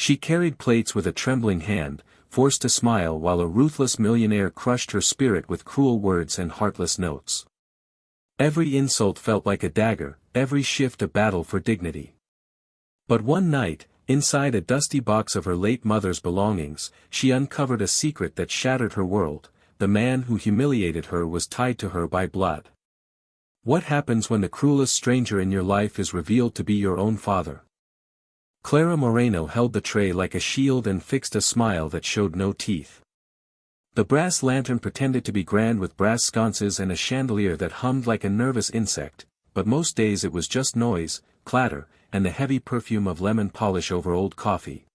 She carried plates with a trembling hand, forced to smile while a ruthless millionaire crushed her spirit with cruel words and heartless notes. Every insult felt like a dagger, every shift a battle for dignity. But one night, inside a dusty box of her late mother's belongings, she uncovered a secret that shattered her world. The man who humiliated her was tied to her by blood. What happens when the cruelest stranger in your life is revealed to be your own father? Clara Moreno held the tray like a shield and fixed a smile that showed no teeth. The brass lantern pretended to be grand with brass sconces and a chandelier that hummed like a nervous insect, but most days it was just noise, clatter, and the heavy perfume of lemon polish over old coffee.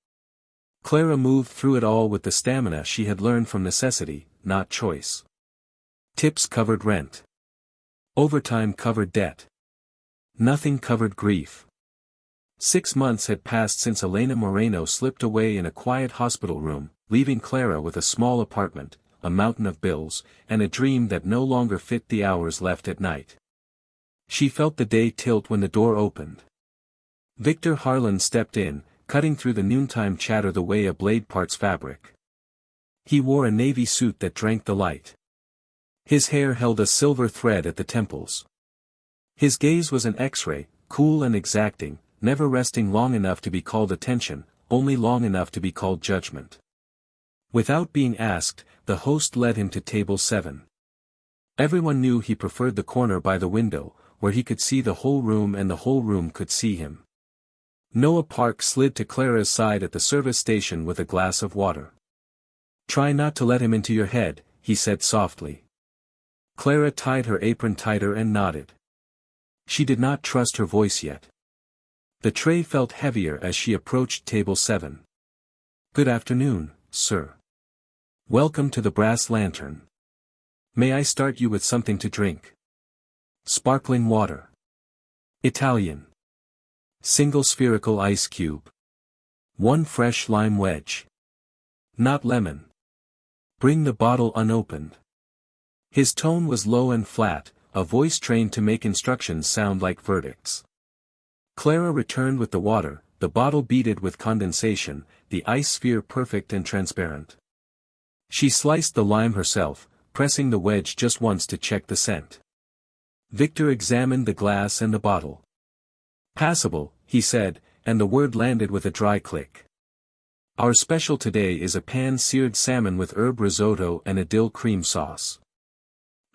Clara moved through it all with the stamina she had learned from necessity, not choice. Tips covered rent. Overtime covered debt. Nothing covered grief. 6 months had passed since Elena Moreno slipped away in a quiet hospital room, leaving Clara with a small apartment, a mountain of bills, and a dream that no longer fit the hours left at night. She felt the day tilt when the door opened. Victor Harlan stepped in, cutting through the noontime chatter the way a blade parts fabric. He wore a navy suit that drank the light. His hair held a silver thread at the temples. His gaze was an X-ray, cool and exacting, never resting long enough to be called attention, only long enough to be called judgment. Without being asked, the host led him to table 7. Everyone knew he preferred the corner by the window, where he could see the whole room and the whole room could see him. Noah Park slid to Clara's side at the service station with a glass of water. "Try not to let him into your head," he said softly. Clara tied her apron tighter and nodded. She did not trust her voice yet. The tray felt heavier as she approached table 7. "Good afternoon, sir. Welcome to the Brass Lantern. May I start you with something to drink? Sparkling water. Italian. Single spherical ice cube. 1 fresh lime wedge. Not lemon. Bring the bottle unopened." His tone was low and flat, a voice trained to make instructions sound like verdicts. Clara returned with the water, the bottle beaded with condensation, the ice sphere perfect and transparent. She sliced the lime herself, pressing the wedge just once to check the scent. Victor examined the glass and the bottle. "Passable," he said, and the word landed with a dry click. "Our special today is a pan-seared salmon with herb risotto and a dill cream sauce."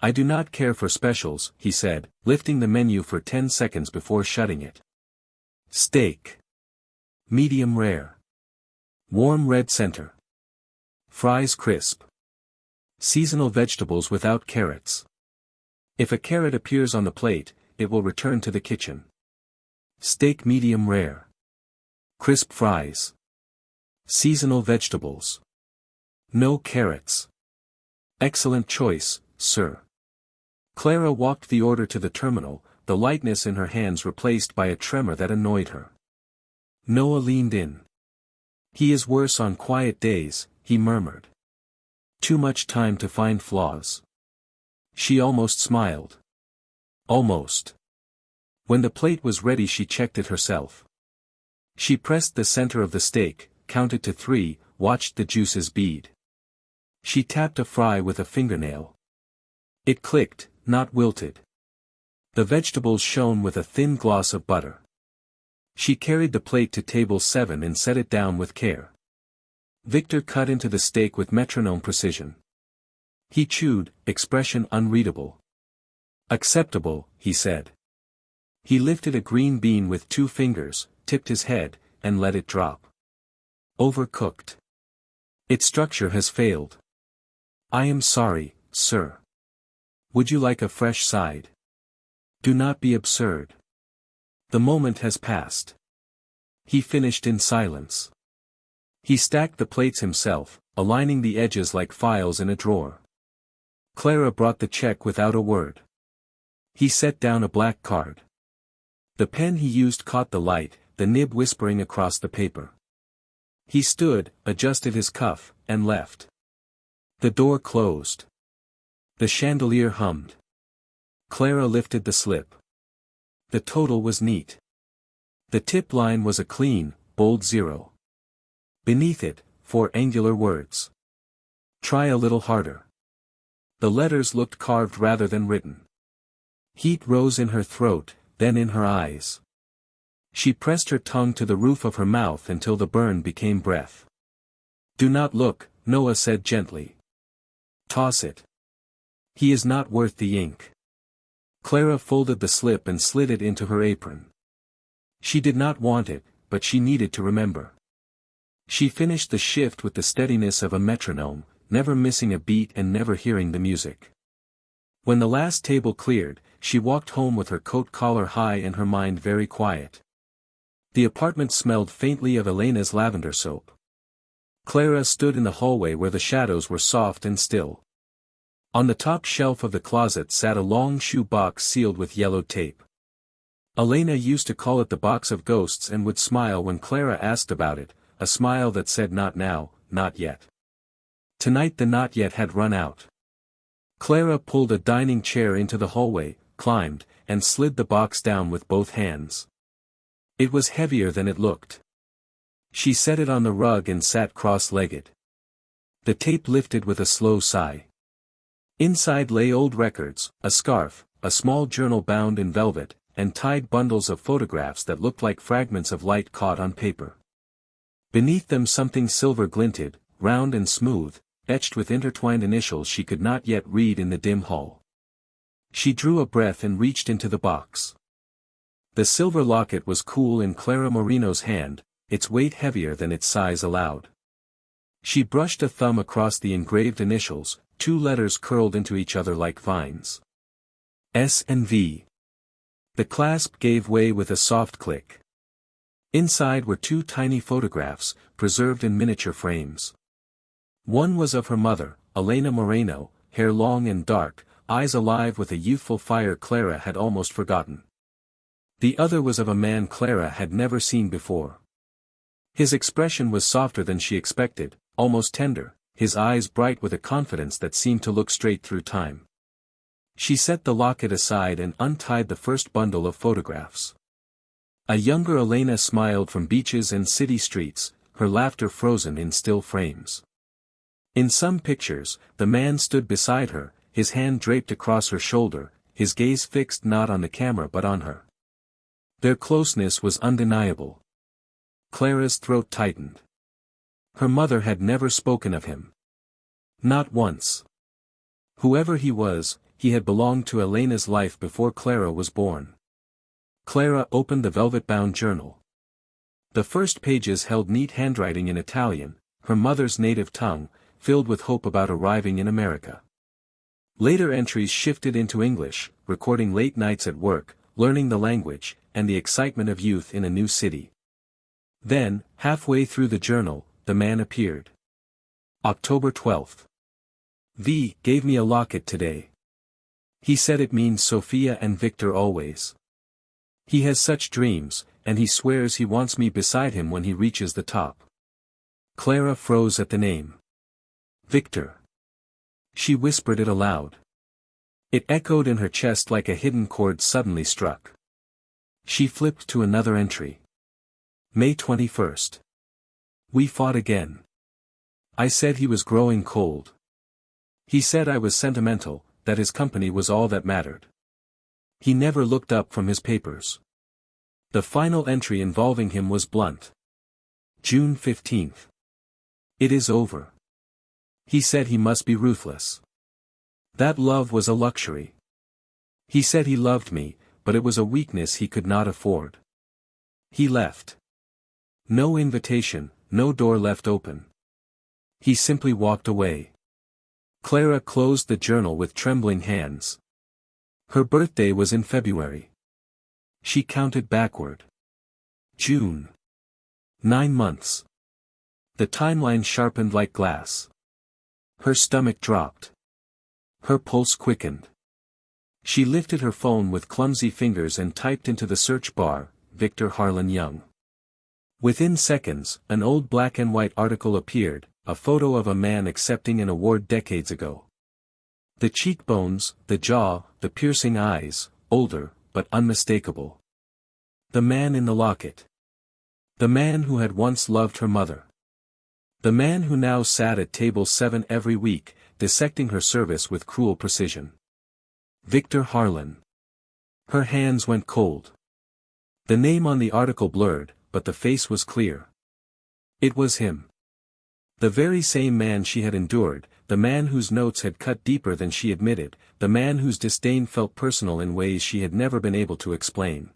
"I do not care for specials," he said, lifting the menu for 10 seconds before shutting it. "Steak. Medium rare. Warm red center. Fries crisp. Seasonal vegetables without carrots. If a carrot appears on the plate, it will return to the kitchen. Steak medium rare. Crisp fries. Seasonal vegetables. No carrots. Excellent choice, sir." Clara walked the order to the terminal, the lightness in her hands replaced by a tremor that annoyed her. Noah leaned in. "He is worse on quiet days," he murmured. "Too much time to find flaws." She almost smiled. Almost. When the plate was ready she checked it herself. She pressed the center of the steak, counted to 3, watched the juices bead. She tapped a fry with a fingernail. It clicked, not wilted. The vegetables shone with a thin gloss of butter. She carried the plate to table 7 and set it down with care. Victor cut into the steak with metronome precision. He chewed, expression unreadable. "Acceptable," he said. He lifted a green bean with 2 fingers, tipped his head, and let it drop. "Overcooked. Its structure has failed. I am sorry, sir. Would you like a fresh side? Do not be absurd. The moment has passed." He finished in silence. He stacked the plates himself, aligning the edges like files in a drawer. Clara brought the check without a word. He set down a black card. The pen he used caught the light, the nib whispering across the paper. He stood, adjusted his cuff, and left. The door closed. The chandelier hummed. Clara lifted the slip. The total was neat. The tip line was a clean, bold 0. Beneath it, 4 angular words. Try a little harder. The letters looked carved rather than written. Heat rose in her throat, then in her eyes. She pressed her tongue to the roof of her mouth until the burn became breath. Do not look, Noah said gently. Toss it. He is not worth the ink. Clara folded the slip and slid it into her apron. She did not want it, but she needed to remember. She finished the shift with the steadiness of a metronome, never missing a beat and never hearing the music. When the last table cleared, she walked home with her coat collar high and her mind very quiet. The apartment smelled faintly of Elena's lavender soap. Clara stood in the hallway where the shadows were soft and still. On the top shelf of the closet sat a long shoe box sealed with yellowed tape. Elena used to call it the box of ghosts and would smile when Clara asked about it, a smile that said not now, not yet. Tonight the not yet had run out. Clara pulled a dining chair into the hallway, climbed, and slid the box down with both hands. It was heavier than it looked. She set it on the rug and sat cross-legged. The tape lifted with a slow sigh. Inside lay old records, a scarf, a small journal bound in velvet, and tied bundles of photographs that looked like fragments of light caught on paper. Beneath them something silver glinted, round and smooth, etched with intertwined initials she could not yet read in the dim hall. She drew a breath and reached into the box. The silver locket was cool in Clara Moreno's hand, its weight heavier than its size allowed. She brushed a thumb across the engraved initials, 2 letters curled into each other like vines. S and V. The clasp gave way with a soft click. Inside were 2 tiny photographs, preserved in miniature frames. One was of her mother, Elena Moreno, hair long and dark, eyes alive with a youthful fire Clara had almost forgotten. The other was of a man Clara had never seen before. His expression was softer than she expected, almost tender, his eyes bright with a confidence that seemed to look straight through time. She set the locket aside and untied the first bundle of photographs. A younger Elena smiled from beaches and city streets, her laughter frozen in still frames. In some pictures, the man stood beside her, his hand draped across her shoulder, his gaze fixed not on the camera but on her. Their closeness was undeniable. Clara's throat tightened. Her mother had never spoken of him. Not once. Whoever he was, he had belonged to Elena's life before Clara was born. Clara opened the velvet-bound journal. The first pages held neat handwriting in Italian, her mother's native tongue, filled with hope about arriving in America. Later entries shifted into English, recording late nights at work, learning the language, and the excitement of youth in a new city. Then, halfway through the journal, the man appeared. October 12th. V gave me a locket today. He said it means Sophia and Victor always. He has such dreams, and he swears he wants me beside him when he reaches the top. Clara froze at the name. Victor. She whispered it aloud. It echoed in her chest like a hidden chord suddenly struck. She flipped to another entry. May 21st. We fought again. I said he was growing cold. He said I was sentimental, that his company was all that mattered. He never looked up from his papers. The final entry involving him was blunt. June 15th. It is over. He said he must be ruthless. That love was a luxury. He said he loved me, but it was a weakness he could not afford. He left. No invitation, no door left open. He simply walked away. Clara closed the journal with trembling hands. Her birthday was in February. She counted backward. June. 9 months. The timeline sharpened like glass. Her stomach dropped. Her pulse quickened. She lifted her phone with clumsy fingers and typed into the search bar, Victor Harlan Young. Within seconds, an old black and white article appeared, a photo of a man accepting an award decades ago. The cheekbones, the jaw, the piercing eyes, older, but unmistakable. The man in the locket. The man who had once loved her mother. The man who now sat at table 7 every week, dissecting her service with cruel precision. Victor Harlan. Her hands went cold. The name on the article blurred, but the face was clear. It was him. The very same man she had endured, the man whose notes had cut deeper than she admitted, the man whose disdain felt personal in ways she had never been able to explain.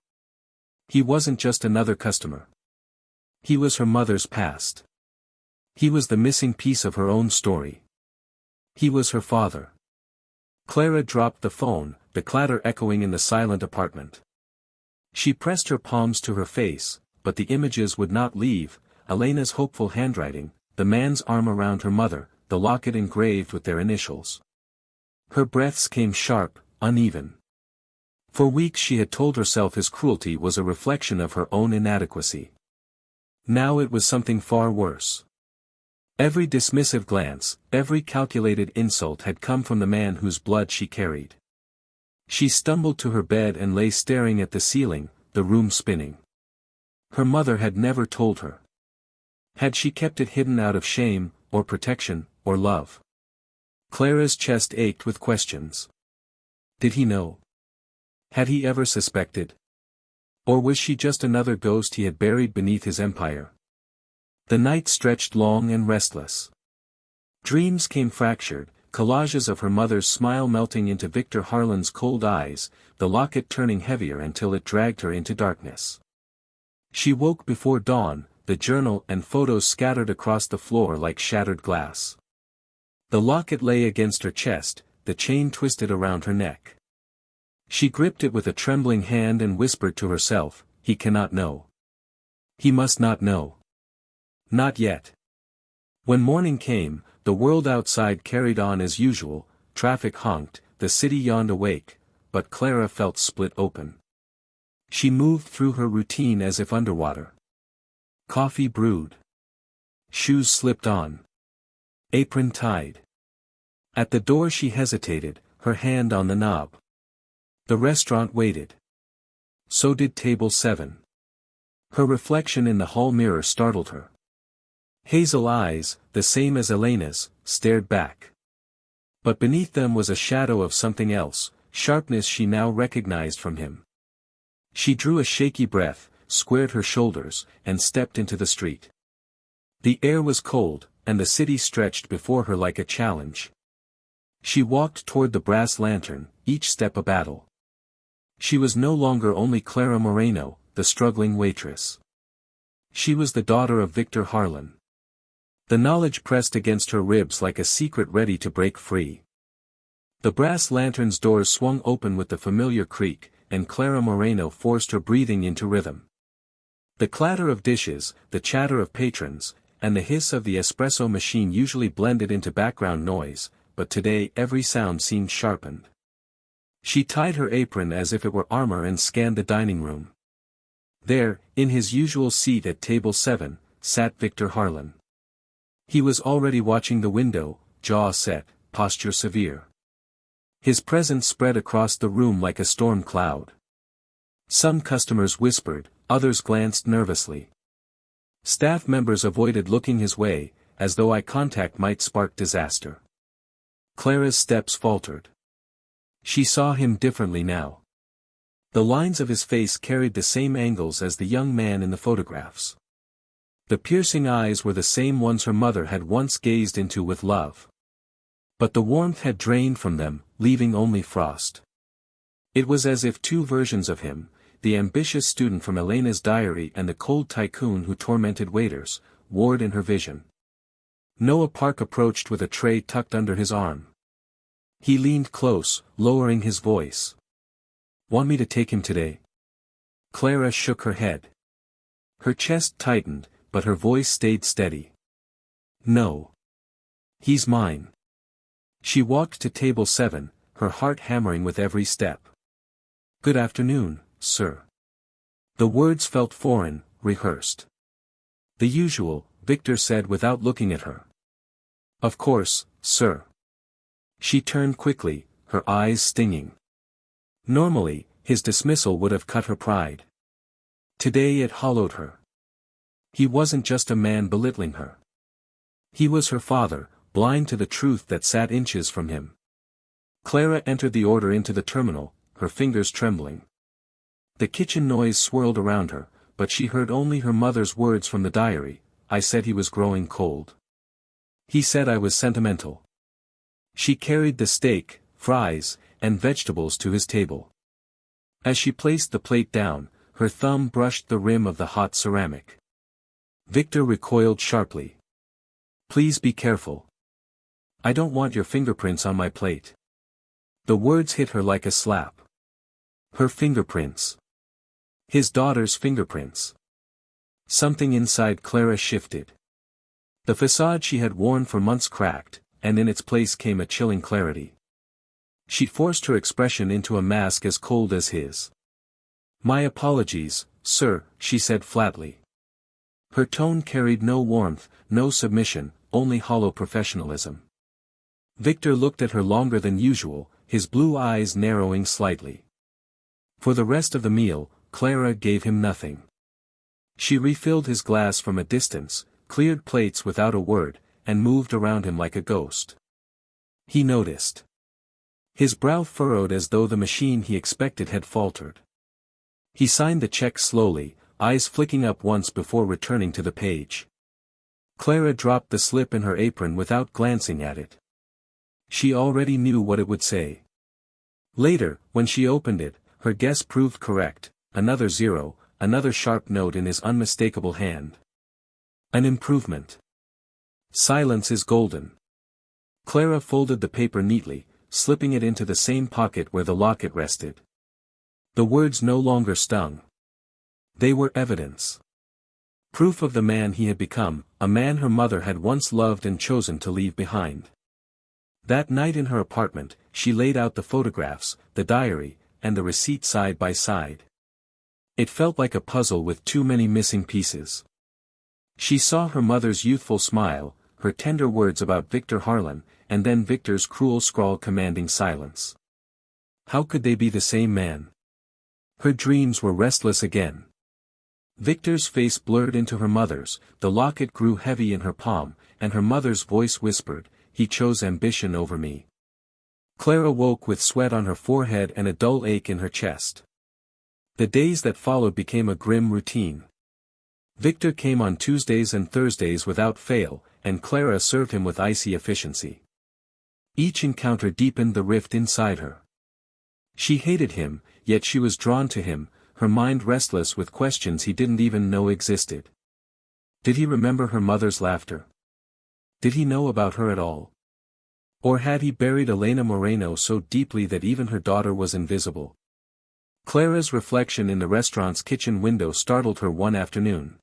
He wasn't just another customer. He was her mother's past. He was the missing piece of her own story. He was her father. Clara dropped the phone, the clatter echoing in the silent apartment. She pressed her palms to her face, but the images would not leave, Elena's hopeful handwriting, the man's arm around her mother, the locket engraved with their initials. Her breaths came sharp, uneven. For weeks she had told herself his cruelty was a reflection of her own inadequacy. Now it was something far worse. Every dismissive glance, every calculated insult had come from the man whose blood she carried. She stumbled to her bed and lay staring at the ceiling, the room spinning. Her mother had never told her. Had she kept it hidden out of shame, or protection, or love? Clara's chest ached with questions. Did he know? Had he ever suspected? Or was she just another ghost he had buried beneath his empire? The night stretched long and restless. Dreams came fractured, collages of her mother's smile melting into Victor Harlan's cold eyes, the locket turning heavier until it dragged her into darkness. She woke before dawn, the journal and photos scattered across the floor like shattered glass. The locket lay against her chest, the chain twisted around her neck. She gripped it with a trembling hand and whispered to herself, he cannot know. He must not know. Not yet. When morning came, the world outside carried on as usual, traffic honked, the city yawned awake, but Clara felt split open. She moved through her routine as if underwater. Coffee brewed. Shoes slipped on. Apron tied. At the door she hesitated, her hand on the knob. The restaurant waited. So did table 7. Her reflection in the hall mirror startled her. Hazel eyes, the same as Elena's, stared back. But beneath them was a shadow of something else, sharpness she now recognized from him. She drew a shaky breath, squared her shoulders, and stepped into the street. The air was cold, and the city stretched before her like a challenge. She walked toward the brass lantern, each step a battle. She was no longer only Clara Moreno, the struggling waitress. She was the daughter of Victor Harlan. The knowledge pressed against her ribs like a secret ready to break free. The brass lantern's doors swung open with the familiar creak, and Clara Moreno forced her breathing into rhythm. The clatter of dishes, the chatter of patrons, and the hiss of the espresso machine usually blended into background noise, but today every sound seemed sharpened. She tied her apron as if it were armor and scanned the dining room. There, in his usual seat at table 7, sat Victor Harlan. He was already watching the window, jaw set, posture severe. His presence spread across the room like a storm cloud. Some customers whispered, others glanced nervously. Staff members avoided looking his way, as though eye contact might spark disaster. Clara's steps faltered. She saw him differently now. The lines of his face carried the same angles as the young man in the photographs. The piercing eyes were the same ones her mother had once gazed into with love. But the warmth had drained from them, leaving only frost. It was as if two versions of him, the ambitious student from Elena's diary and the cold tycoon who tormented waiters, warred in her vision. Noah Park approached with a tray tucked under his arm. He leaned close, lowering his voice. Want me to take him today? Clara shook her head. Her chest tightened, but her voice stayed steady. No. He's mine. She walked to table 7, her heart hammering with every step. Good afternoon, sir. The words felt foreign, rehearsed. The usual, Victor said without looking at her. Of course, sir. She turned quickly, her eyes stinging. Normally, his dismissal would have cut her pride. Today it hollowed her. He wasn't just a man belittling her. He was her father, blind to the truth that sat inches from him. Clara entered the order into the terminal, her fingers trembling. The kitchen noise swirled around her, but she heard only her mother's words from the diary. I said he was growing cold. He said I was sentimental. She carried the steak, fries, and vegetables to his table. As she placed the plate down, her thumb brushed the rim of the hot ceramic. Victor recoiled sharply. Please be careful. I don't want your fingerprints on my plate. The words hit her like a slap. Her fingerprints. His daughter's fingerprints. Something inside Clara shifted. The facade she had worn for months cracked, and in its place came a chilling clarity. She forced her expression into a mask as cold as his. My apologies, sir, she said flatly. Her tone carried no warmth, no submission, only hollow professionalism. Victor looked at her longer than usual, his blue eyes narrowing slightly. For the rest of the meal, Clara gave him nothing. She refilled his glass from a distance, cleared plates without a word, and moved around him like a ghost. He noticed. His brow furrowed as though the machine he expected had faltered. He signed the check slowly, eyes flicking up once before returning to the page. Clara dropped the slip in her apron without glancing at it. She already knew what it would say. Later, when she opened it, her guess proved correct, another zero, another sharp note in his unmistakable hand. An improvement. Silence is golden. Clara folded the paper neatly, slipping it into the same pocket where the locket rested. The words no longer stung. They were evidence. Proof of the man he had become, a man her mother had once loved and chosen to leave behind. That night in her apartment, she laid out the photographs, the diary, and the receipt side by side. It felt like a puzzle with too many missing pieces. She saw her mother's youthful smile, her tender words about Victor Harlan, and then Victor's cruel scrawl commanding silence. How could they be the same man? Her dreams were restless again. Victor's face blurred into her mother's, the locket grew heavy in her palm, and her mother's voice whispered, "He chose ambition over me." Clara woke with sweat on her forehead and a dull ache in her chest. The days that followed became a grim routine. Victor came on Tuesdays and Thursdays without fail, and Clara served him with icy efficiency. Each encounter deepened the rift inside her. She hated him, yet she was drawn to him, her mind restless with questions he didn't even know existed. Did he remember her mother's laughter? Did he know about her at all? Or had he buried Elena Moreno so deeply that even her daughter was invisible? Clara's reflection in the restaurant's kitchen window startled her one afternoon.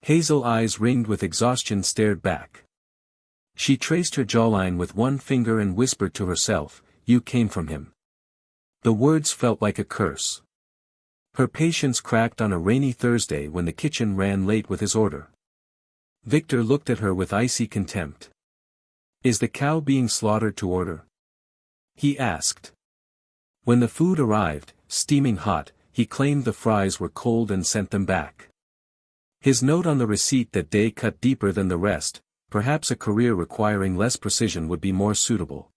Hazel eyes ringed with exhaustion stared back. She traced her jawline with one finger and whispered to herself, "You came from him." The words felt like a curse. Her patience cracked on a rainy Thursday when the kitchen ran late with his order. Victor looked at her with icy contempt. "Is the cow being slaughtered to order?" he asked. When the food arrived, steaming hot, he claimed the fries were cold and sent them back. His note on the receipt that day cut deeper than the rest, perhaps a career requiring less precision would be more suitable.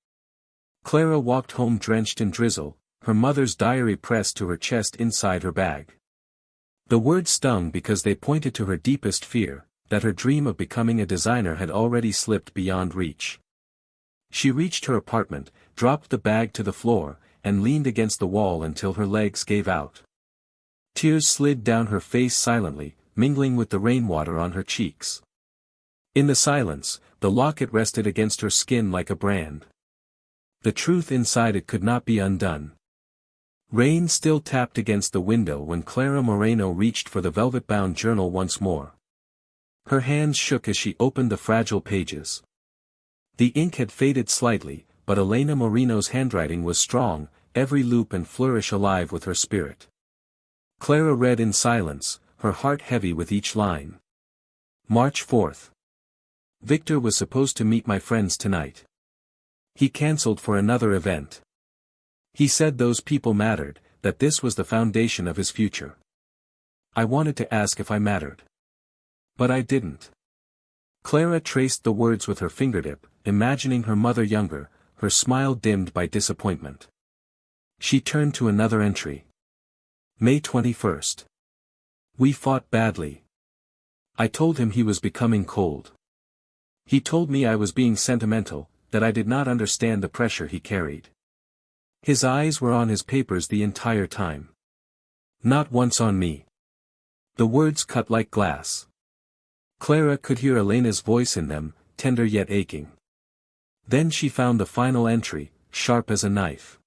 Clara walked home drenched in drizzle, her mother's diary pressed to her chest inside her bag. The words stung because they pointed to her deepest fear, that her dream of becoming a designer had already slipped beyond reach. She reached her apartment, dropped the bag to the floor, and leaned against the wall until her legs gave out. Tears slid down her face silently, mingling with the rainwater on her cheeks. In the silence, the locket rested against her skin like a brand. The truth inside it could not be undone. Rain still tapped against the window when Clara Moreno reached for the velvet-bound journal once more. Her hands shook as she opened the fragile pages. The ink had faded slightly, but Elena Moreno's handwriting was strong, every loop and flourish alive with her spirit. Clara read in silence, her heart heavy with each line. March 4th. Victor was supposed to meet my friends tonight. He cancelled for another event. He said those people mattered, that this was the foundation of his future. I wanted to ask if I mattered. But I didn't. Clara traced the words with her fingertip, imagining her mother younger, her smile dimmed by disappointment. She turned to another entry. May 21st. We fought badly. I told him he was becoming cold. He told me I was being sentimental, that I did not understand the pressure he carried. His eyes were on his papers the entire time. Not once on me. The words cut like glass. Clara could hear Elena's voice in them, tender yet aching. Then she found the final entry, sharp as a knife.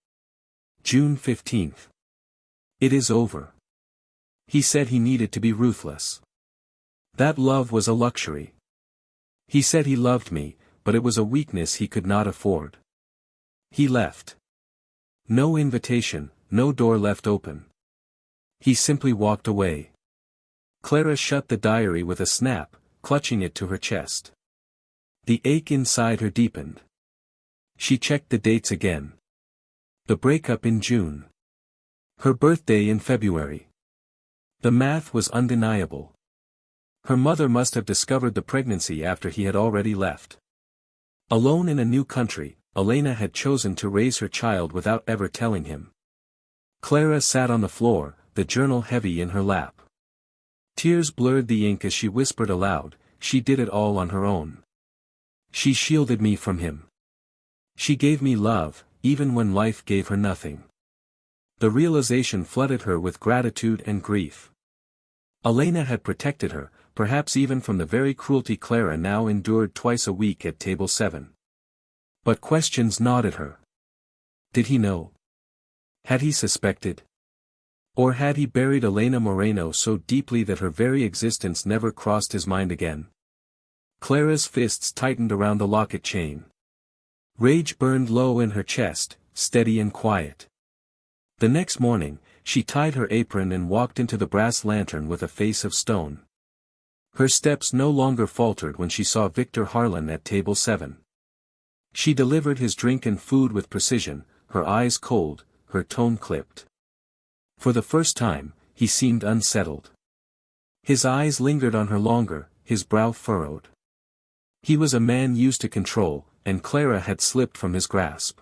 June 15th. It is over. He said he needed to be ruthless. That love was a luxury. He said he loved me, but it was a weakness he could not afford. He left. No invitation, no door left open. He simply walked away. Clara shut the diary with a snap, clutching it to her chest. The ache inside her deepened. She checked the dates again. The breakup in June. Her birthday in February. The math was undeniable. Her mother must have discovered the pregnancy after he had already left. Alone in a new country, Elena had chosen to raise her child without ever telling him. Clara sat on the floor, the journal heavy in her lap. Tears blurred the ink as she whispered aloud, she did it all on her own. She shielded me from him. She gave me love, even when life gave her nothing. The realization flooded her with gratitude and grief. Elena had protected her, perhaps even from the very cruelty Clara now endured twice a week at table 7. But questions gnawed at her. Did he know? Had he suspected? Or had he buried Elena Moreno so deeply that her very existence never crossed his mind again? Clara's fists tightened around the locket chain. Rage burned low in her chest, steady and quiet. The next morning, she tied her apron and walked into the brass lantern with a face of stone. Her steps no longer faltered when she saw Victor Harlan at table 7. She delivered his drink and food with precision, her eyes cold, her tone clipped. For the first time, he seemed unsettled. His eyes lingered on her longer, his brow furrowed. He was a man used to control, and Clara had slipped from his grasp.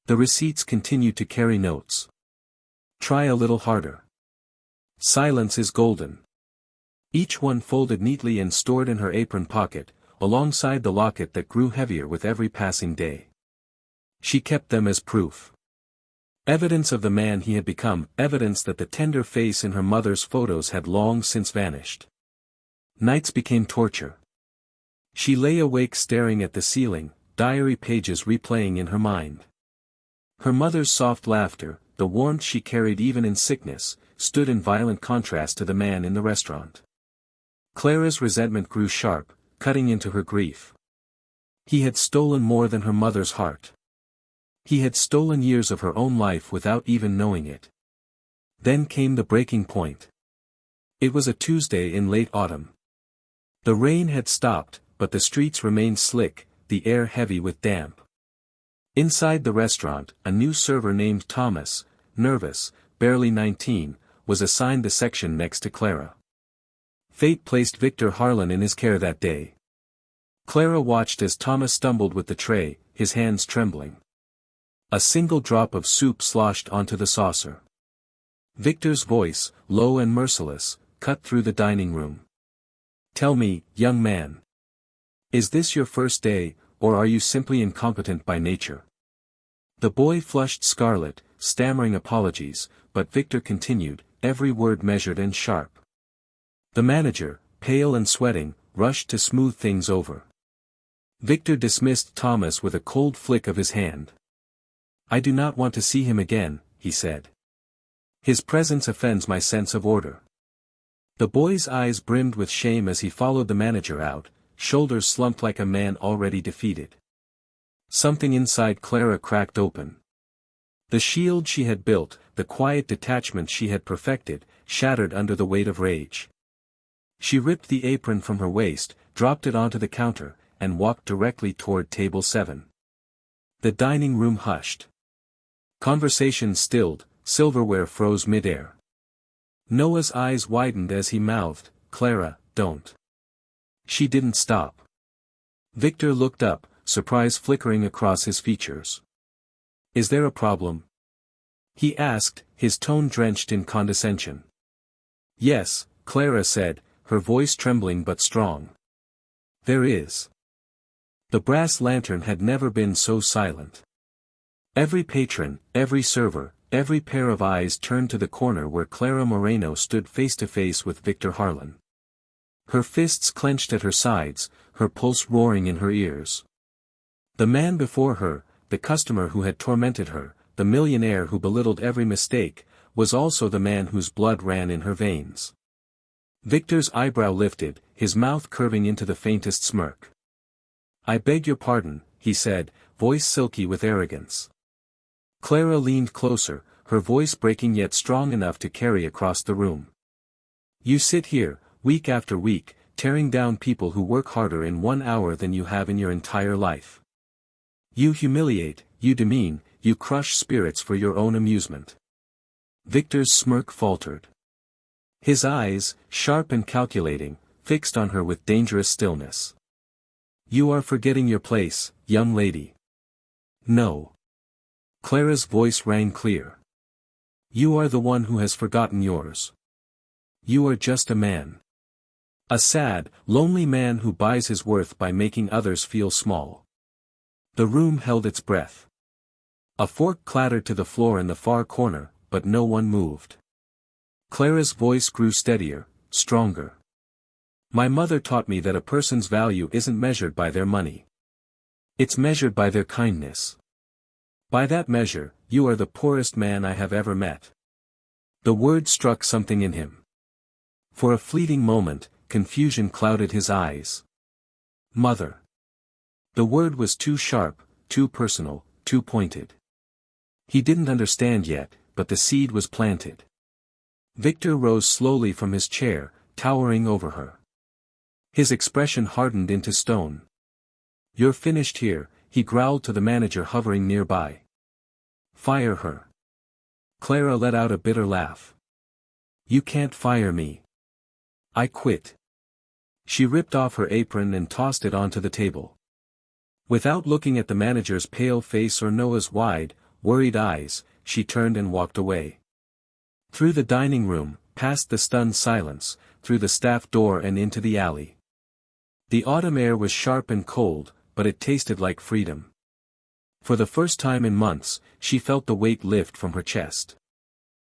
The receipts continued to carry notes. Try a little harder. Silence is golden. Each one folded neatly and stored in her apron pocket, alongside the locket that grew heavier with every passing day. She kept them as proof. Evidence of the man he had become, evidence that the tender face in her mother's photos had long since vanished. Nights became torture. She lay awake staring at the ceiling, diary pages replaying in her mind. Her mother's soft laughter, the warmth she carried even in sickness, stood in violent contrast to the man in the restaurant. Clara's resentment grew sharp, cutting into her grief. He had stolen more than her mother's heart. He had stolen years of her own life without even knowing it. Then came the breaking point. It was a Tuesday in late autumn. The rain had stopped, but the streets remained slick, the air heavy with damp. Inside the restaurant, a new server named Thomas, nervous, barely 19, was assigned the section next to Clara. Fate placed Victor Harlan in his care that day. Clara watched as Thomas stumbled with the tray, his hands trembling. A single drop of soup sloshed onto the saucer. Victor's voice, low and merciless, cut through the dining room. Tell me, young man. Is this your first day, or are you simply incompetent by nature? The boy flushed scarlet, stammering apologies, but Victor continued, every word measured and sharp. The manager, pale and sweating, rushed to smooth things over. Victor dismissed Thomas with a cold flick of his hand. I do not want to see him again, he said. His presence offends my sense of order. The boy's eyes brimmed with shame as he followed the manager out, shoulders slumped like a man already defeated. Something inside Clara cracked open. The shield she had built, the quiet detachment she had perfected, shattered under the weight of rage. She ripped the apron from her waist, dropped it onto the counter, and walked directly toward table 7. The dining room hushed. Conversation stilled, silverware froze midair. Noah's eyes widened as he mouthed, Clara, don't. She didn't stop. Victor looked up, surprise flickering across his features. "Is there a problem?" he asked, his tone drenched in condescension. "Yes," Clara said, her voice trembling but strong. "There is." The brass lantern had never been so silent. Every patron, every server, every pair of eyes turned to the corner where Clara Moreno stood face to face with Victor Harlan. Her fists clenched at her sides, her pulse roaring in her ears. The man before her, the customer who had tormented her, the millionaire who belittled every mistake, was also the man whose blood ran in her veins. Victor's eyebrow lifted, his mouth curving into the faintest smirk. "I beg your pardon," he said, voice silky with arrogance. Clara leaned closer, her voice breaking yet strong enough to carry across the room. "You sit here, week after week, tearing down people who work harder in 1 hour than you have in your entire life. You humiliate, you demean, you crush spirits for your own amusement." Victor's smirk faltered. His eyes, sharp and calculating, fixed on her with dangerous stillness. "You are forgetting your place, young lady." "No." Clara's voice rang clear. "You are the one who has forgotten yours. You are just a man. A sad, lonely man who buys his worth by making others feel small." The room held its breath. A fork clattered to the floor in the far corner, but no one moved. Clara's voice grew steadier, stronger. "My mother taught me that a person's value isn't measured by their money. It's measured by their kindness. By that measure, you are the poorest man I have ever met." The word struck something in him. For a fleeting moment, confusion clouded his eyes. Mother. The word was too sharp, too personal, too pointed. He didn't understand yet, but the seed was planted. Victor rose slowly from his chair, towering over her. His expression hardened into stone. "You're finished here," he growled to the manager hovering nearby. "Fire her." Clara let out a bitter laugh. "You can't fire me. I quit." She ripped off her apron and tossed it onto the table. Without looking at the manager's pale face or Noah's wide, worried eyes, she turned and walked away. Through the dining room, past the stunned silence, through the staff door and into the alley. The autumn air was sharp and cold, but it tasted like freedom. For the first time in months, she felt the weight lift from her chest.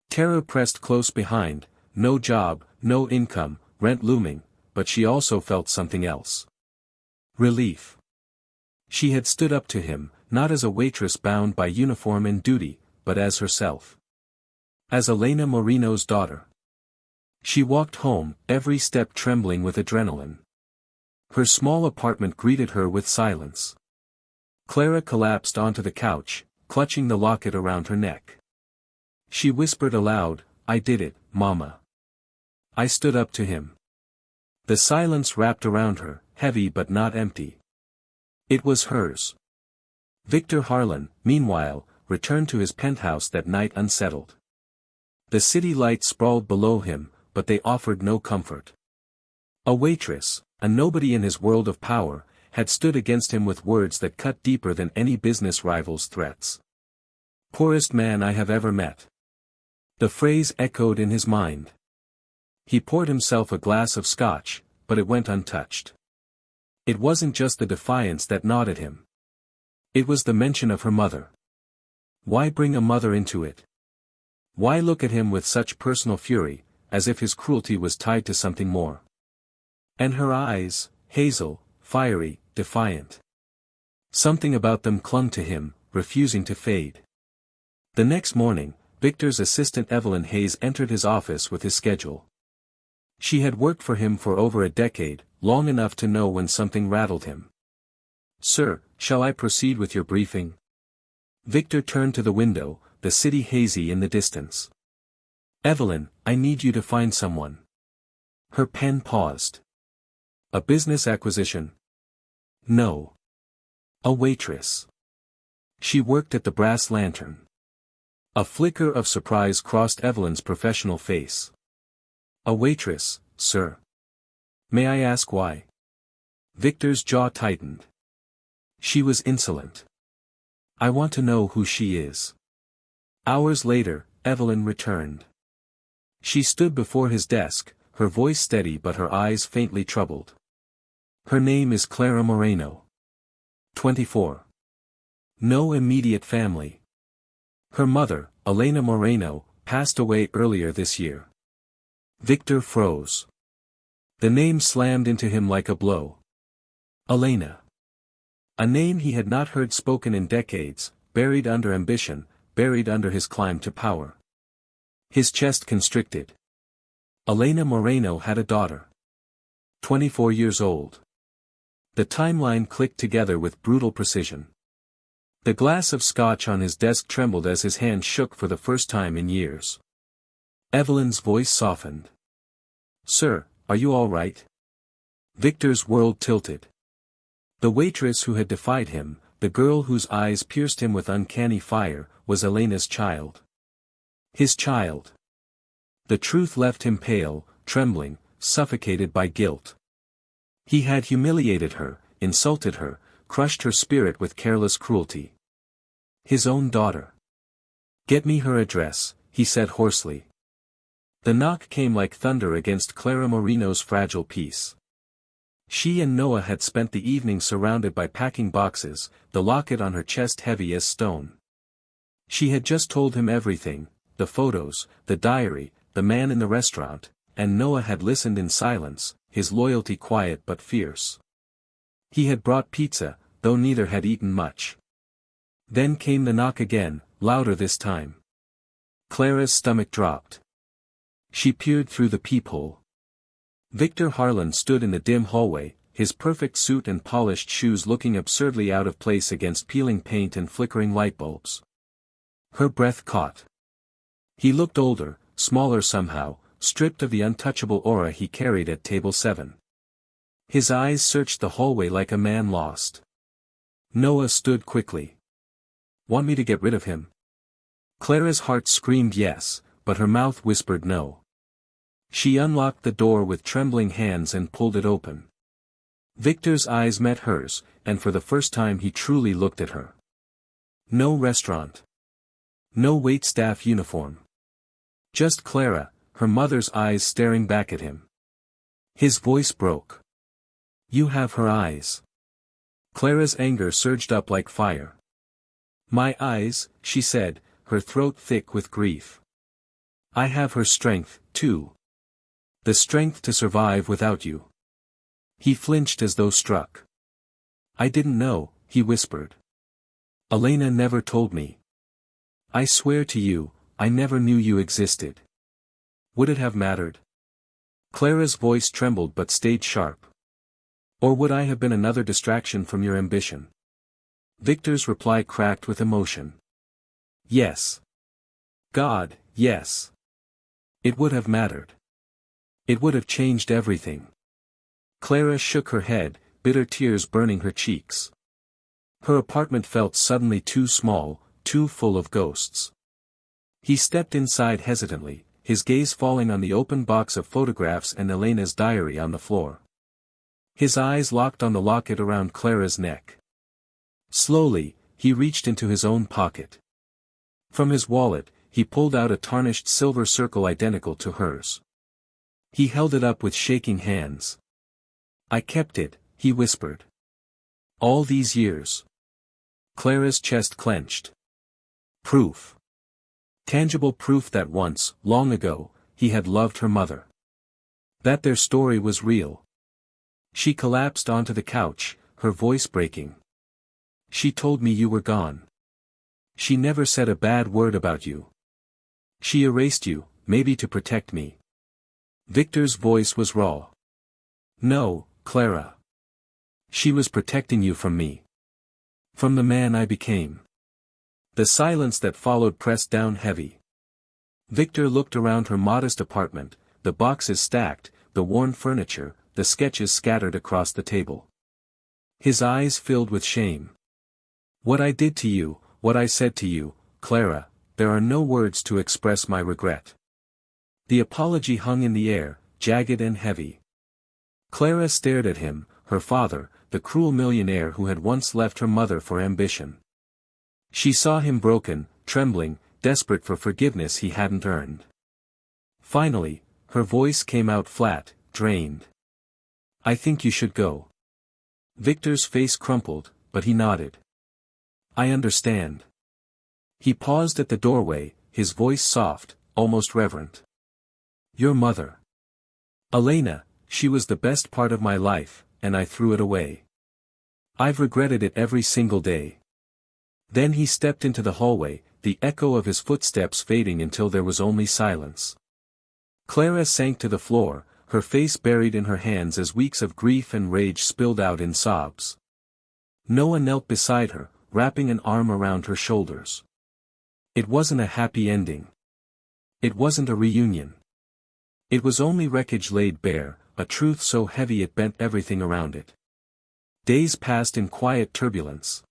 Terror pressed close behind, no job, no income, rent looming, but she also felt something else. Relief. She had stood up to him, not as a waitress bound by uniform and duty, but as herself. As Elena Moreno's daughter. She walked home, every step trembling with adrenaline. Her small apartment greeted her with silence. Clara collapsed onto the couch, clutching the locket around her neck. She whispered aloud, "I did it, Mama. I stood up to him." The silence wrapped around her, heavy but not empty. It was hers. Victor Harlan, meanwhile, returned to his penthouse that night unsettled. The city lights sprawled below him, but they offered no comfort. A waitress, a nobody in his world of power, had stood against him with words that cut deeper than any business rival's threats. "Poorest man I have ever met." The phrase echoed in his mind. He poured himself a glass of scotch, but it went untouched. It wasn't just the defiance that gnawed at him. It was the mention of her mother. Why bring a mother into it? Why look at him with such personal fury, as if his cruelty was tied to something more? And her eyes, hazel, fiery, defiant. Something about them clung to him, refusing to fade. The next morning, Victor's assistant Evelyn Hayes entered his office with his schedule. She had worked for him for over a decade, long enough to know when something rattled him. "Sir, shall I proceed with your briefing?" Victor turned to the window, the city hazy in the distance. "Evelyn, I need you to find someone." Her pen paused. "A business acquisition?" "No. A waitress." She worked at the Brass Lantern. A flicker of surprise crossed Evelyn's professional face. "A waitress, sir. May I ask why?" Victor's jaw tightened. She was insolent. I want to know who she is. Hours later, Evelyn returned. She stood before his desk, her voice steady but her eyes faintly troubled. Her name is Clara Moreno. 24. No immediate family. Her mother, Elena Moreno, passed away earlier this year. Victor froze. The name slammed into him like a blow. Elena. A name he had not heard spoken in decades, buried under ambition, buried under his climb to power. His chest constricted. Elena Moreno had a daughter. 24 years old. The timeline clicked together with brutal precision. The glass of scotch on his desk trembled as his hand shook for the first time in years. Evelyn's voice softened. Sir, are you all right? Victor's world tilted. The waitress who had defied him, the girl whose eyes pierced him with uncanny fire, was Elena's child. His child. The truth left him pale, trembling, suffocated by guilt. He had humiliated her, insulted her, crushed her spirit with careless cruelty. His own daughter. Get me her address, he said hoarsely. The knock came like thunder against Clara Moreno's fragile peace. She and Noah had spent the evening surrounded by packing boxes, the locket on her chest heavy as stone. She had just told him everything, the photos, the diary, the man in the restaurant, and Noah had listened in silence, his loyalty quiet but fierce. He had brought pizza, though neither had eaten much. Then came the knock again, louder this time. Clara's stomach dropped. She peered through the peephole. Victor Harlan stood in the dim hallway, his perfect suit and polished shoes looking absurdly out of place against peeling paint and flickering light bulbs. Her breath caught. He looked older, smaller somehow, stripped of the untouchable aura he carried at table 7. His eyes searched the hallway like a man lost. Noah stood quickly. Want me to get rid of him? Clara's heart screamed yes, but her mouth whispered no. She unlocked the door with trembling hands and pulled it open. Victor's eyes met hers, and for the first time he truly looked at her. No restaurant. No waitstaff uniform. Just Clara, her mother's eyes staring back at him. His voice broke. You have her eyes. Clara's anger surged up like fire. My eyes, she said, her throat thick with grief. I have her strength, too. The strength to survive without you. He flinched as though struck. I didn't know, he whispered. Elena never told me. I swear to you, I never knew you existed. Would it have mattered? Clara's voice trembled but stayed sharp. Or would I have been another distraction from your ambition? Victor's reply cracked with emotion. Yes. God, yes. It would have mattered. It would have changed everything. Clara shook her head, bitter tears burning her cheeks. Her apartment felt suddenly too small, too full of ghosts. He stepped inside hesitantly, his gaze falling on the open box of photographs and Elena's diary on the floor. His eyes locked on the locket around Clara's neck. Slowly, he reached into his own pocket. From his wallet, he pulled out a tarnished silver circle identical to hers. He held it up with shaking hands. I kept it, he whispered. All these years. Clara's chest clenched. Proof. Tangible proof that once, long ago, he had loved her mother. That their story was real. She collapsed onto the couch, her voice breaking. She told me you were gone. She never said a bad word about you. She erased you, maybe to protect me. Victor's voice was raw. No, Clara. She was protecting you from me. From the man I became. The silence that followed pressed down heavy. Victor looked around her modest apartment, the boxes stacked, the worn furniture, the sketches scattered across the table. His eyes filled with shame. What I did to you, what I said to you, Clara, there are no words to express my regret. The apology hung in the air, jagged and heavy. Clara stared at him, her father, the cruel millionaire who had once left her mother for ambition. She saw him broken, trembling, desperate for forgiveness he hadn't earned. Finally, her voice came out flat, drained. "I think you should go." Victor's face crumpled, but he nodded. "I understand." He paused at the doorway, his voice soft, almost reverent. "Your mother. Elena, she was the best part of my life, and I threw it away. I've regretted it every single day." Then he stepped into the hallway, the echo of his footsteps fading until there was only silence. Clara sank to the floor, her face buried in her hands as weeks of grief and rage spilled out in sobs. Noah knelt beside her, wrapping an arm around her shoulders. It wasn't a happy ending. It wasn't a reunion. It was only wreckage laid bare, a truth so heavy it bent everything around it. Days passed in quiet turbulence.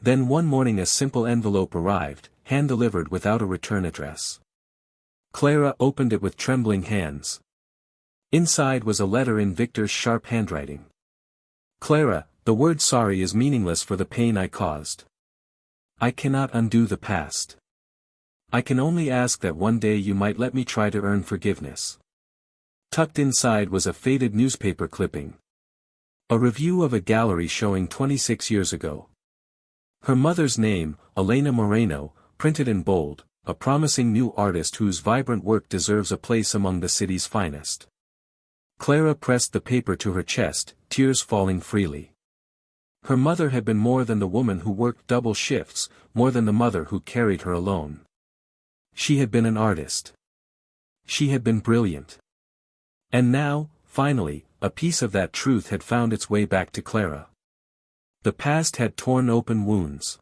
Then one morning a simple envelope arrived, hand-delivered without a return address. Clara opened it with trembling hands. Inside was a letter in Victor's sharp handwriting. "Clara, the word sorry is meaningless for the pain I caused. I cannot undo the past. I can only ask that one day you might let me try to earn forgiveness." Tucked inside was a faded newspaper clipping. A review of a gallery showing 26 years ago. Her mother's name, Elena Moreno, printed in bold, a promising new artist whose vibrant work deserves a place among the city's finest. Clara pressed the paper to her chest, tears falling freely. Her mother had been more than the woman who worked double shifts, more than the mother who carried her alone. She had been an artist. She had been brilliant. And now, finally, a piece of that truth had found its way back to Clara. The past had torn open wounds.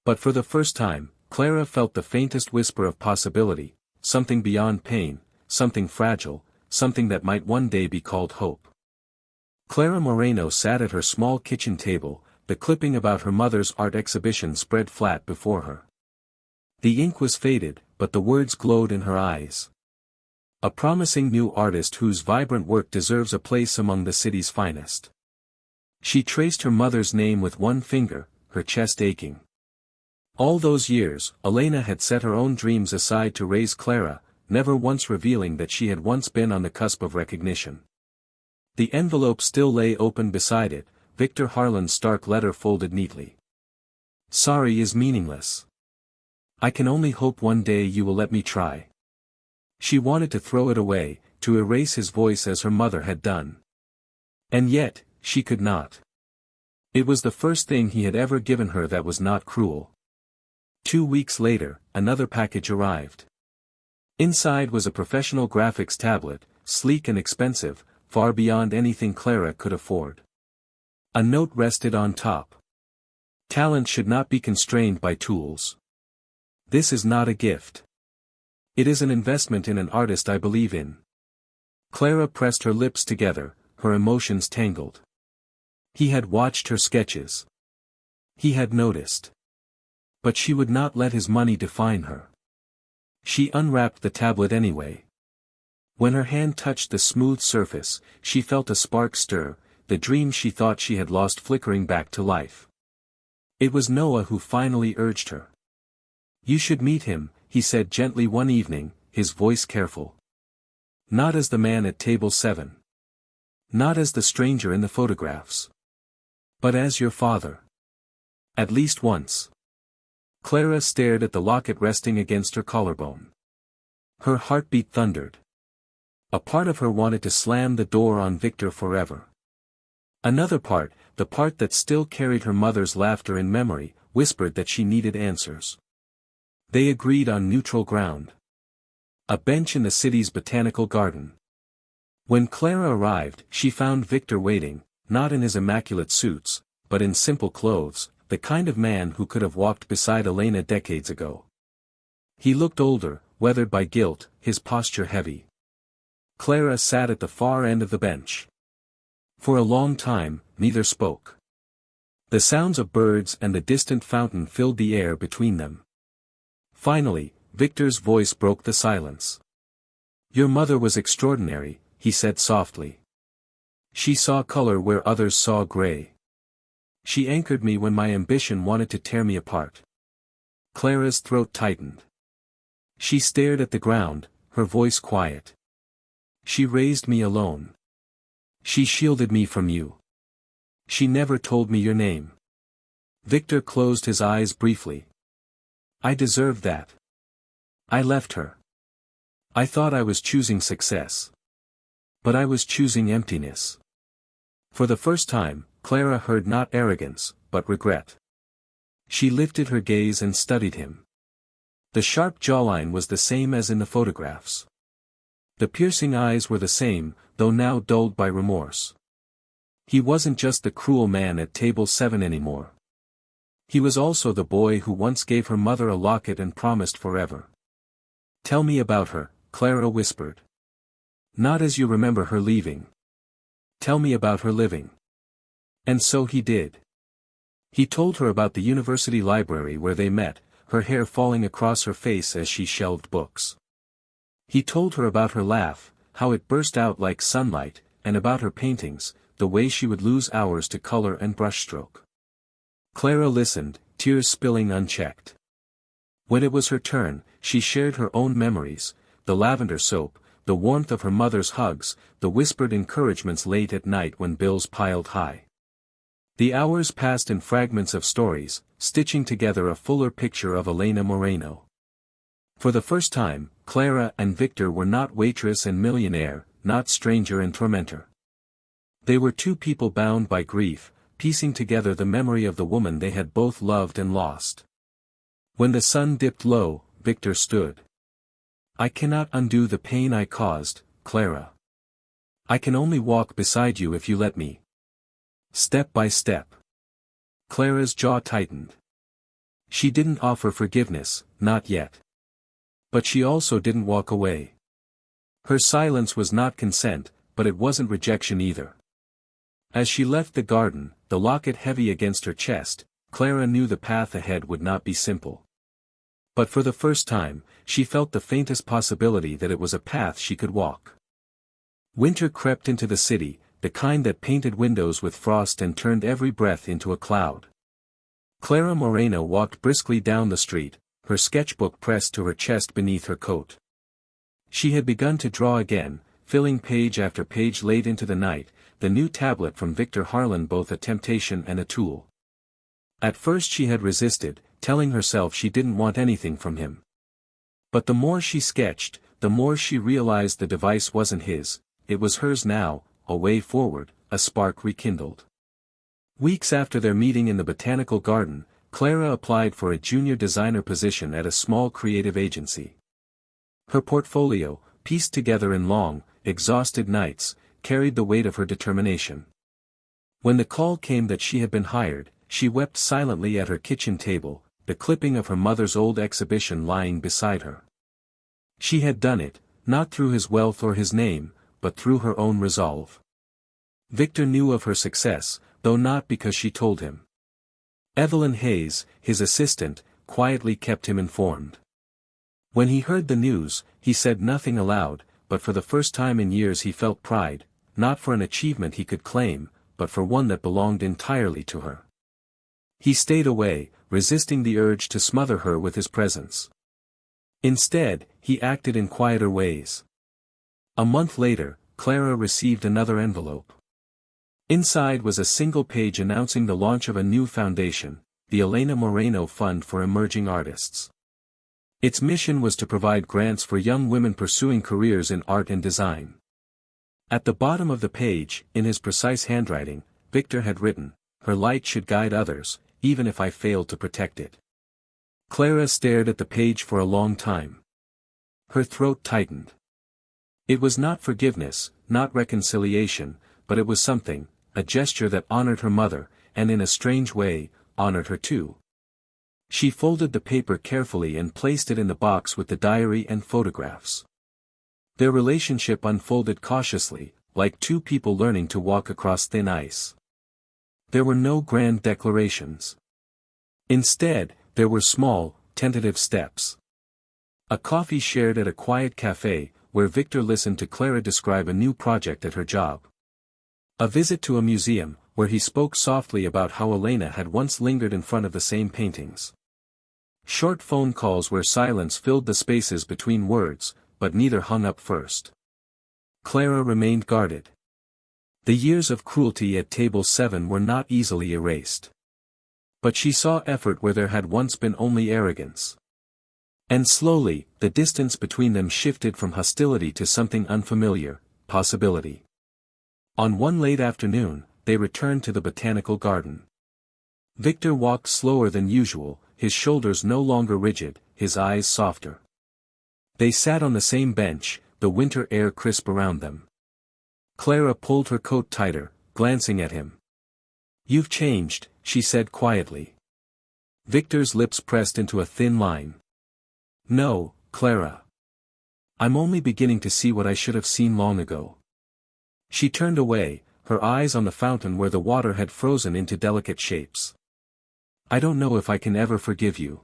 But for the first time, Clara felt the faintest whisper of possibility, something beyond pain, something fragile, something that might one day be called hope. Clara Moreno sat at her small kitchen table, the clipping about her mother's art exhibition spread flat before her. The ink was faded, but the words glowed in her eyes. A promising new artist whose vibrant work deserves a place among the city's finest. She traced her mother's name with one finger, her chest aching. All those years, Elena had set her own dreams aside to raise Clara, never once revealing that she had once been on the cusp of recognition. The envelope still lay open beside it, Victor Harlan's stark letter folded neatly. "Sorry is meaningless. I can only hope one day you will let me try." She wanted to throw it away, to erase his voice as her mother had done. And yet, she could not. It was the first thing he had ever given her that was not cruel. 2 weeks later, another package arrived. Inside was a professional graphics tablet, sleek and expensive, far beyond anything Clara could afford. A note rested on top. "Talent should not be constrained by tools. This is not a gift. It is an investment in an artist I believe in." Clara pressed her lips together, her emotions tangled. He had watched her sketches. He had noticed. But she would not let his money define her. She unwrapped the tablet anyway. When her hand touched the smooth surface, she felt a spark stir, the dream she thought she had lost flickering back to life. It was Noah who finally urged her. "You should meet him," he said gently one evening, his voice careful. "Not as the man at table 7. Not as the stranger in the photographs. But as your father. At least once." Clara stared at the locket resting against her collarbone. Her heartbeat thundered. A part of her wanted to slam the door on Victor forever. Another part, the part that still carried her mother's laughter in memory, whispered that she needed answers. They agreed on neutral ground. A bench in the city's botanical garden. When Clara arrived, she found Victor waiting, not in his immaculate suits, but in simple clothes, the kind of man who could have walked beside Elena decades ago. He looked older, weathered by guilt, his posture heavy. Clara sat at the far end of the bench. For a long time, neither spoke. The sounds of birds and the distant fountain filled the air between them. Finally, Victor's voice broke the silence. "Your mother was extraordinary," he said softly. She saw color where others saw gray. She anchored me when my ambition wanted to tear me apart. Clara's throat tightened. She stared at the ground, her voice quiet. She raised me alone. She shielded me from you. She never told me your name. Victor closed his eyes briefly. I deserved that. I left her. I thought I was choosing success. But I was choosing emptiness. For the first time, Clara heard not arrogance, but regret. She lifted her gaze and studied him. The sharp jawline was the same as in the photographs. The piercing eyes were the same, though now dulled by remorse. He wasn't just the cruel man at table 7 anymore. He was also the boy who once gave her mother a locket and promised forever. Tell me about her, Clara whispered. Not as you remember her leaving. Tell me about her living. And so he did. He told her about the university library where they met, her hair falling across her face as she shelved books. He told her about her laugh, how it burst out like sunlight, and about her paintings, the way she would lose hours to color and brushstroke. Clara listened, tears spilling unchecked. When it was her turn, she shared her own memories, the lavender soap, the warmth of her mother's hugs, the whispered encouragements late at night when bills piled high. The hours passed in fragments of stories, stitching together a fuller picture of Elena Moreno. For the first time, Clara and Victor were not waitress and millionaire, not stranger and tormentor. They were two people bound by grief, piecing together the memory of the woman they had both loved and lost. When the sun dipped low, Victor stood. I cannot undo the pain I caused, Clara. I can only walk beside you if you let me. Step by step. Clara's jaw tightened. She didn't offer forgiveness, not yet. But she also didn't walk away. Her silence was not consent, but it wasn't rejection either. As she left the garden, the locket heavy against her chest, Clara knew the path ahead would not be simple. But for the first time, she felt the faintest possibility that it was a path she could walk. Winter crept into the city, the kind that painted windows with frost and turned every breath into a cloud. Clara Moreno walked briskly down the street, her sketchbook pressed to her chest beneath her coat. She had begun to draw again, filling page after page late into the night, the new tablet from Victor Harlan both a temptation and a tool. At first she had resisted, telling herself she didn't want anything from him. But the more she sketched, the more she realized the device wasn't his, it was hers now, a way forward, a spark rekindled. Weeks after their meeting in the botanical garden, Clara applied for a junior designer position at a small creative agency. Her portfolio, pieced together in long, exhausted nights, carried the weight of her determination. When the call came that she had been hired, she wept silently at her kitchen table, the clipping of her mother's old exhibition lying beside her. She had done it, not through his wealth or his name, but through her own resolve. Victor knew of her success, though not because she told him. Evelyn Hayes, his assistant, quietly kept him informed. When he heard the news, he said nothing aloud, but for the first time in years he felt pride, not for an achievement he could claim, but for one that belonged entirely to her. He stayed away, resisting the urge to smother her with his presence. Instead, he acted in quieter ways. A month later, Clara received another envelope. Inside was a single page announcing the launch of a new foundation, the Elena Moreno Fund for Emerging Artists. Its mission was to provide grants for young women pursuing careers in art and design. At the bottom of the page, in his precise handwriting, Victor had written, "Her light should guide others, even if I failed to protect it." Clara stared at the page for a long time. Her throat tightened. It was not forgiveness, not reconciliation, but it was something, a gesture that honored her mother, and in a strange way, honored her too. She folded the paper carefully and placed it in the box with the diary and photographs. Their relationship unfolded cautiously, like two people learning to walk across thin ice. There were no grand declarations. Instead, there were small, tentative steps. A coffee shared at a quiet cafe, where Victor listened to Clara describe a new project at her job. A visit to a museum, where he spoke softly about how Elena had once lingered in front of the same paintings. Short phone calls where silence filled the spaces between words, but neither hung up first. Clara remained guarded. The years of cruelty at table 7 were not easily erased. But she saw effort where there had once been only arrogance. And slowly, the distance between them shifted from hostility to something unfamiliar, possibility. On one late afternoon, they returned to the botanical garden. Victor walked slower than usual, his shoulders no longer rigid, his eyes softer. They sat on the same bench, the winter air crisp around them. Clara pulled her coat tighter, glancing at him. "You've changed," she said quietly. Victor's lips pressed into a thin line. "No, Clara. I'm only beginning to see what I should have seen long ago." She turned away, her eyes on the fountain where the water had frozen into delicate shapes. "I don't know if I can ever forgive you."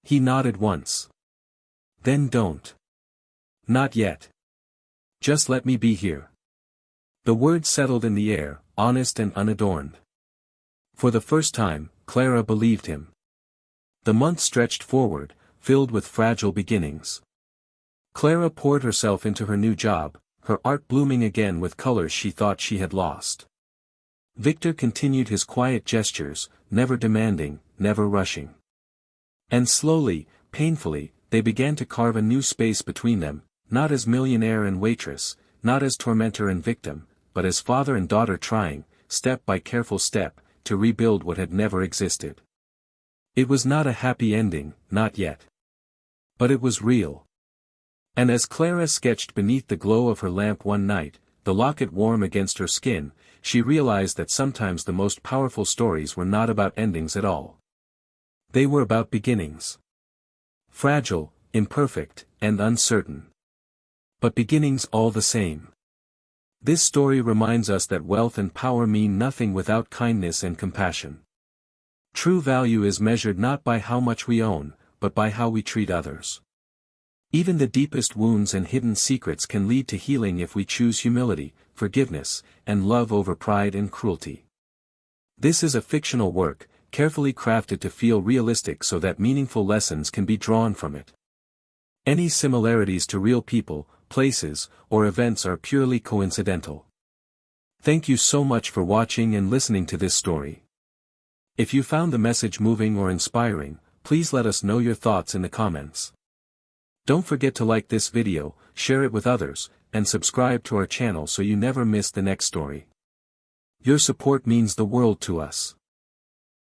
He nodded once. "Then don't." "Not yet. Just let me be here." The words settled in the air, honest and unadorned. For the first time, Clara believed him. The month stretched forward, filled with fragile beginnings. Clara poured herself into her new job, her art blooming again with colors she thought she had lost. Victor continued his quiet gestures, never demanding, never rushing. And slowly, painfully, they began to carve a new space between them, not as millionaire and waitress, not as tormentor and victim, but as father and daughter trying, step by careful step, to rebuild what had never existed. It was not a happy ending, not yet. But it was real. And as Clara sketched beneath the glow of her lamp one night, the locket warm against her skin, she realized that sometimes the most powerful stories were not about endings at all. They were about beginnings. Fragile, imperfect, and uncertain. But beginnings all the same. This story reminds us that wealth and power mean nothing without kindness and compassion. True value is measured not by how much we own, but by how we treat others. Even the deepest wounds and hidden secrets can lead to healing if we choose humility, forgiveness, and love over pride and cruelty. This is a fictional work, carefully crafted to feel realistic so that meaningful lessons can be drawn from it. Any similarities to real people, places, or events are purely coincidental. Thank you so much for watching and listening to this story. If you found the message moving or inspiring, please let us know your thoughts in the comments. Don't forget to like this video, share it with others, and subscribe to our channel so you never miss the next story. Your support means the world to us.